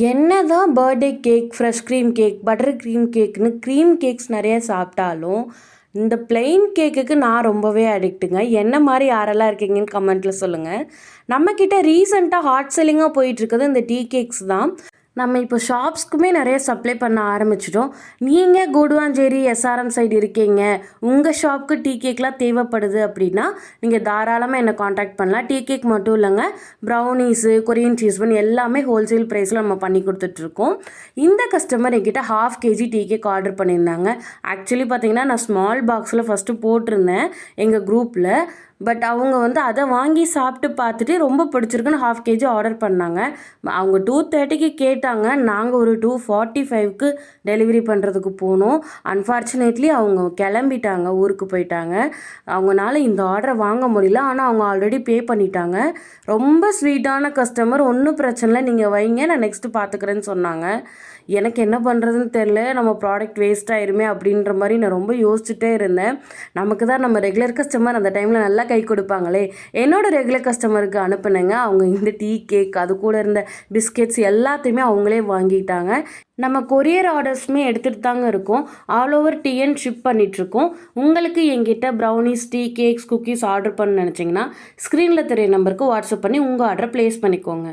என்னதான் birthday cake, fresh cream cake, butter cream கேக்னு cream cakes நிறைய சாப்பிட்டாலும் இந்த பிளெயின் கேக்குக்கு நான் ரொம்பவே அடிக்ட்டுங்க. என்ன மாதிரி யாரெல்லாம் இருக்கீங்கன்னு கமெண்ட்டில் சொல்லுங்கள். நம்மக்கிட்ட ரீசெண்டாக ஹாட் செல்லிங்காக போயிட்டுருக்குது இந்த டீ கேக்ஸ் தான். நம்ம இப்போ ஷாப்ஸ்க்குமே நிறைய சப்ளை பண்ண ஆரம்பிச்சிட்டோம். நீங்கள் கூடுவாஞ்சேரி எஸ்ஆர்எம் சைடு இருக்கீங்க, உங்கள் ஷாப்புக்கு டீ கேக்லாம் தேவைப்படுது அப்படின்னா நீங்கள் தாராளமாக என்னை காண்டாக்ட் பண்ணலாம். டீ கேக் மட்டும் இல்லைங்க, ப்ரௌனீஸு, கொரியன் சீஸ் பன் எல்லாமே ஹோல்சேல் ப்ரைஸில் நம்ம பண்ணி கொடுத்துட்ருக்கோம். இந்த கஸ்டமர் என்கிட்ட 1/2 kg டீ கேக் ஆர்டர் பண்ணியிருந்தாங்க. ஆக்சுவலி பார்த்தீங்கன்னா நான் ஸ்மால் பாக்ஸில் ஃபஸ்ட்டு போட்டிருந்தேன் எங்கள் குரூப்பில். பட் அவங்க வந்து அதை வாங்கி சாப்பிட்டு பார்த்துட்டு ரொம்ப பிடிச்சிருக்குன்னு 1/2 kg ஆர்டர் பண்ணாங்க. அவங்க 2:30க்கு கேட்டாங்க. நாங்கள் ஒரு 2:45க்கு டெலிவரி பண்ணுறதுக்கு போனோம். அன்ஃபார்ச்சுனேட்லி அவங்க கிளம்பிட்டாங்க, ஊருக்கு போயிட்டாங்க. அவங்களால இந்த ஆர்டரை வாங்க முடியல. ஆனால் அவங்க ஆல்ரெடி பே பண்ணிட்டாங்க. ரொம்ப ஸ்வீட்டான கஸ்டமர். ஒன்றும் பிரச்சனை இல்லை, நீங்கள் வைங்க, நான் நெக்ஸ்ட்டு பார்த்துக்கிறேன்னு சொன்னாங்க. எனக்கு என்ன பண்ணுறதுன்னு தெரில. நம்ம ப்ராடக்ட் வேஸ்ட் ஆயிருமே அப்படின்ற மாதிரி நான் ரொம்ப யோசிச்சுட்டே இருந்தேன். நமக்கு தான் நம்ம ரெகுலர் கஸ்டமர் அந்த டைமில் நல்லா கை கொடுப்பாங்களே. என்னோடய ரெகுலர் கஸ்டமருக்கு அனுப்புனேங்க. அவங்க இந்த டீ கேக், அது கூட இருந்த பிஸ்கெட்ஸ் எல்லாத்தையுமே அவங்களே வாங்கிட்டாங்க. நம்ம கொரியர் ஆர்டர்ஸுமே எடுத்துகிட்டு தாங்க இருக்கோம். ஆல் ஓவர் டிஎன் ஷிப் பண்ணிகிட்ருக்கோம். உங்களுக்கு எங்கிட்ட brownies, tea cakes, cookies order பண்ண நினச்சிங்கன்னா ஸ்க்ரீனில் தெரிய நம்பருக்கு வாட்ஸ்அப் பண்ணி உங்கள் ஆர்டரை ப்ளேஸ் பண்ணிக்கோங்க.